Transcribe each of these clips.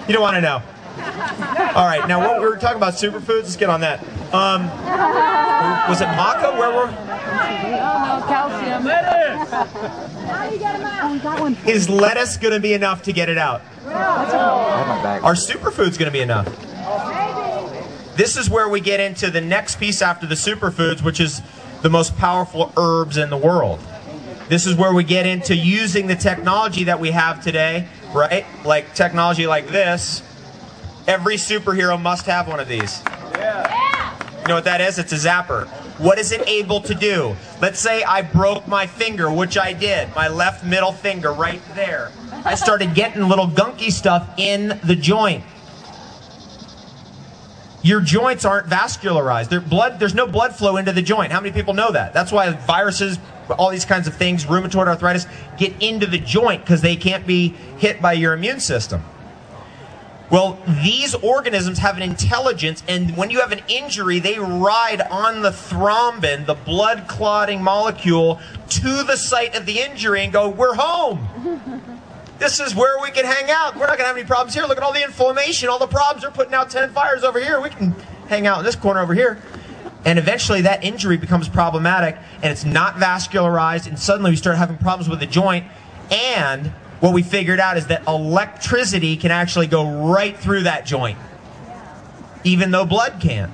You don't want to know. All right, now what we were talking about superfoods, let's get on that. Was it maca? Where were calcium. Is lettuce going to be enough to get it out? Are superfoods going to be enough? This is where we get into the next piece after the superfoods, which is the most powerful herbs in the world. This is where we get into using the technology that we have today, right? Like technology like this. Every superhero must have one of these. You know what that is? It's a zapper. What is it able to do? Let's say I broke my finger, which I did, my left middle finger right there. I started getting little gunky stuff in the joint. Your joints aren't vascularized. There's no blood flow into the joint. How many people know that? That's why viruses, all these kinds of things, rheumatoid arthritis, get into the joint because they can't be hit by your immune system. Well, these organisms have an intelligence, and when you have an injury, they ride on the thrombin, the blood clotting molecule, to the site of the injury and go, we're home. This is where we can hang out. We're not going to have any problems here. Look at all the inflammation, all the problems. They're putting out 10 fires over here. We can hang out in this corner over here. And eventually that injury becomes problematic, and it's not vascularized, and suddenly we start having problems with the joint. And what we figured out is that electricity can actually go right through that joint, even though blood can't.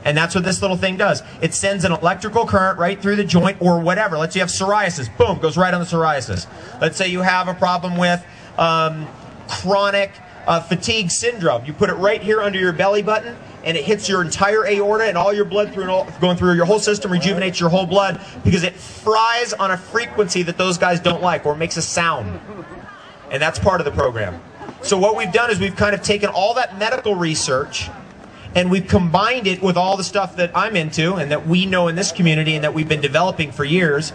And that's what this little thing does. It sends an electrical current right through the joint or whatever. Let's say you have psoriasis. Boom, goes right on the psoriasis. Let's say you have a problem with chronic fatigue syndrome. You put it right here under your belly button, and it hits your entire aorta and all your blood going through your whole system, rejuvenates your whole blood because it fries on a frequency that those guys don't like, or makes a sound. And that's part of the program. So what we've done is we've kind of taken all that medical research and we've combined it with all the stuff that I'm into and that we know in this community and that we've been developing for years,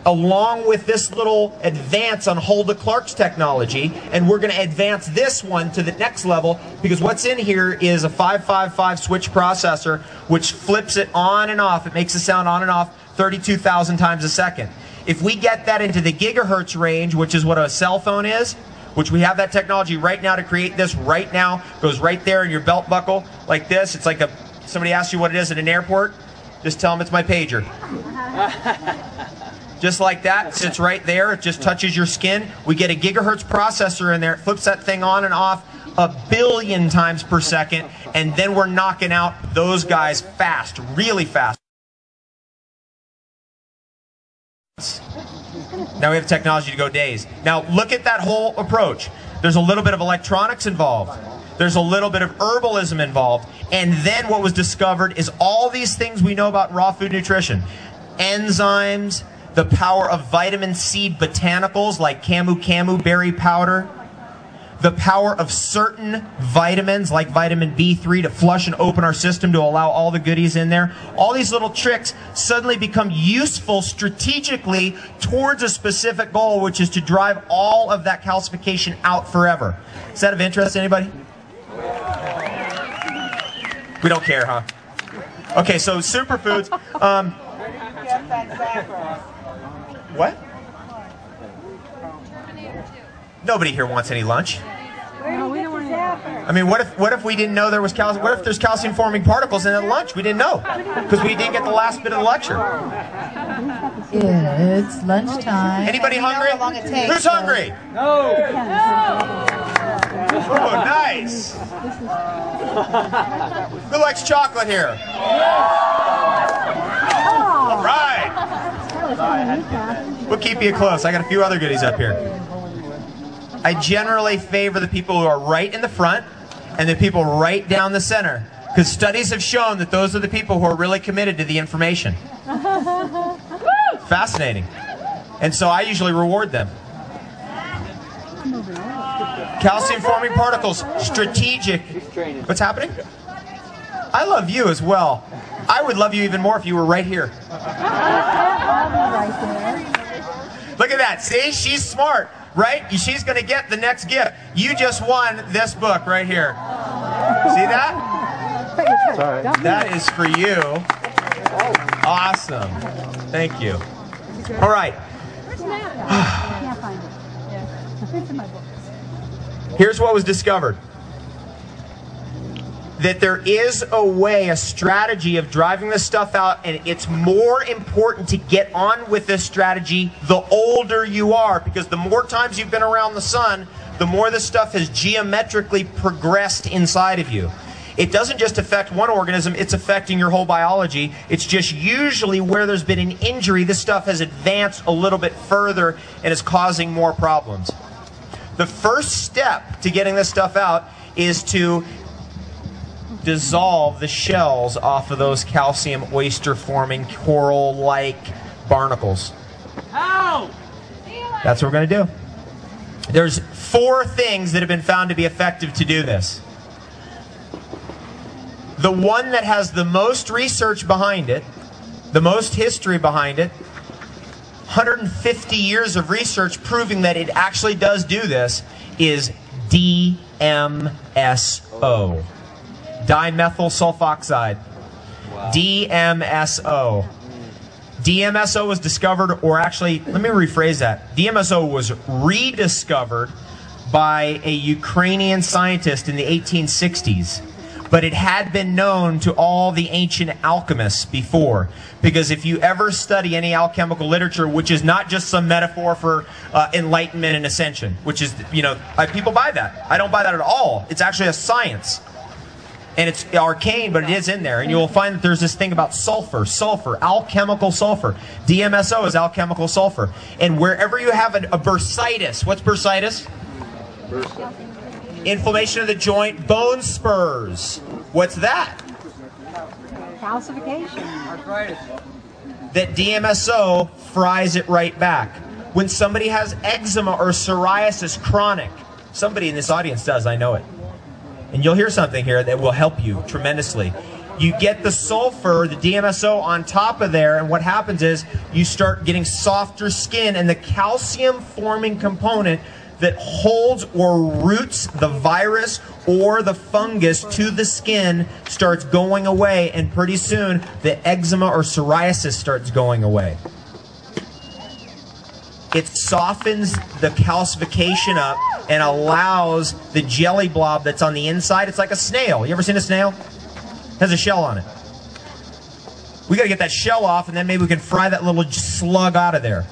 along with this little advance on Hulda Clark's technology. And we're going to advance this one to the next level because what's in here is a 555 switch processor which flips it on and off. It makes the sound on and off 32,000 times a second. If we get that into the gigahertz range, which is what a cell phone is, which we have that technology right now to create this right now, goes right there in your belt buckle like this. It's like somebody asks you what it is at an airport, just tell them it's my pager. Just like that, sits right there, it just touches your skin. We get a gigahertz processor in there, it flips that thing on and off 1 billion times per second, and then we're knocking out those guys fast, really fast. Now we have technology to go days. Now look at that whole approach. There's a little bit of electronics involved. There's a little bit of herbalism involved. And then what was discovered is all these things we know about raw food nutrition. Enzymes, the power of vitamin C botanicals like camu berry powder, the power of certain vitamins like vitamin B3 to flush and open our system to allow all the goodies in there. All these little tricks suddenly become useful strategically towards a specific goal, which is to drive all of that calcification out forever. Is that of interest to anybody? We don't care, huh? Okay, so superfoods. What? Nobody here wants any lunch. I mean, what if we didn't know there was calcium? What if there's calcium-forming particles in the lunch? We didn't know because we didn't get the last bit of the lecture. It's lunchtime. Anybody hungry? Who's hungry? No. Oh, nice. Who likes chocolate here? All right. We'll keep you close. I got a few other goodies up here. I generally favor the people who are right in the front and the people right down the center, because studies have shown that those are the people who are really committed to the information. Fascinating. And so I usually reward them. Calcium-forming particles, strategic. What's happening? I love you as well. I would love you even more if you were right here. Look at that. See, she's smart. Right? She's going to get the next gift. You just won this book right here. See that? Sorry. That is for you. Awesome. Thank you. All right. Here's what was discovered. That there is a way, a strategy of driving this stuff out, and it's more important to get on with this strategy the older you are, because the more times you've been around the sun, the more this stuff has geometrically progressed inside of you. It doesn't just affect one organism, it's affecting your whole biology. It's just usually where there's been an injury, this stuff has advanced a little bit further and is causing more problems. The first step to getting this stuff out is to dissolve the shells off of those calcium oyster-forming coral-like barnacles. Ow! That's what we're going to do. There's 4 things that have been found to be effective to do this. The one that has the most research behind it, the most history behind it, 150 years of research proving that it actually does do this, is DMSO. Dimethyl sulfoxide. Wow. DMSO. DMSO was discovered, or actually, let me rephrase that. DMSO was rediscovered by a Ukrainian scientist in the 1860s. But it had been known to all the ancient alchemists before. Because if you ever study any alchemical literature, which is not just some metaphor for enlightenment and ascension, which is, you know, people buy that. I don't buy that at all. It's actually a science. And it's arcane, but it is in there. And you will find that there's this thing about sulfur, alchemical sulfur. DMSO is alchemical sulfur. And wherever you have a bursitis, what's bursitis? Inflammation of the joint, bone spurs. What's that? Calcification. Arthritis. That DMSO fries it right back. When somebody has eczema or psoriasis chronic, somebody in this audience does, I know it. And you'll hear something here that will help you tremendously. You get the sulfur, the DMSO, on top of there, and what happens is you start getting softer skin, and the calcium-forming component that holds or roots the virus or the fungus to the skin starts going away, and pretty soon the eczema or psoriasis starts going away. It softens the calcification up and allows the jelly blob that's on the inside. It's like a snail. You ever seen a snail? It has a shell on it. We got to get that shell off, and then maybe we can fry that little slug out of there.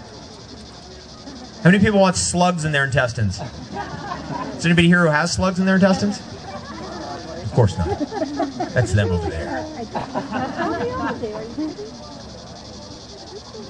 How many people want slugs in their intestines? Is anybody here who has slugs in their intestines? Of course not. That's them over there.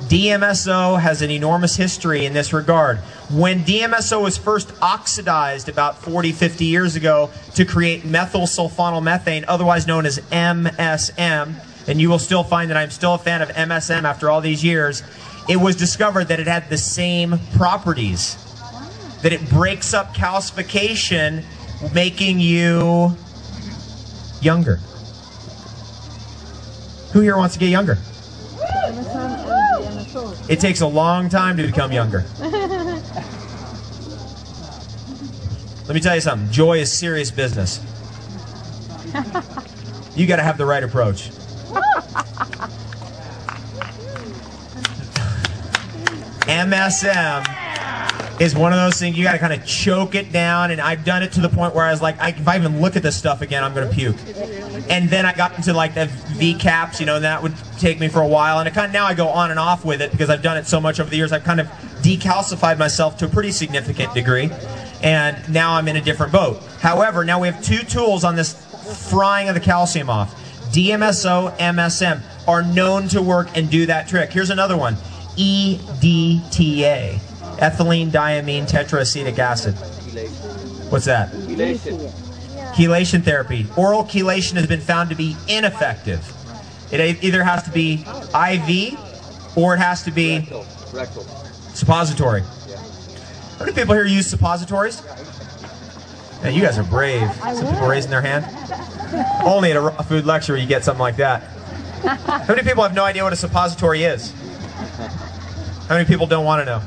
DMSO has an enormous history in this regard. When DMSO was first oxidized about 40, 50 years ago to create methyl sulfonylmethane, otherwise known as MSM, and you will still find that I'm still a fan of MSM after all these years, it was discovered that it had the same properties. That it breaks up calcification, making you younger. Who here wants to get younger? It takes a long time to become younger. Let me tell you something. Joy is serious business. You got to have the right approach. MSM is one of those things you got to kind of choke it down, and I've done it to the point where I was like, if I even look at this stuff again, I'm going to puke. And then I got into like the V caps, you know, and that would take me for a while, and now I go on and off with it because I've done it so much over the years. I've kind of decalcified myself to a pretty significant degree, and now I'm in a different boat. However, now we have 2 tools on this frying of the calcium off. DMSO, MSM are known to work and do that trick. Here's another one. EDTA, ethylene diamine tetraacetic acid. What's that? Chelation. Chelation therapy. Oral chelation has been found to be ineffective. It either has to be IV or it has to be rectal. Suppository. How many people here use suppositories? Man, you guys are brave. Some people raising their hand. Only at a food lecture you get something like that. How many people have no idea what a suppository is? How many people don't want to know?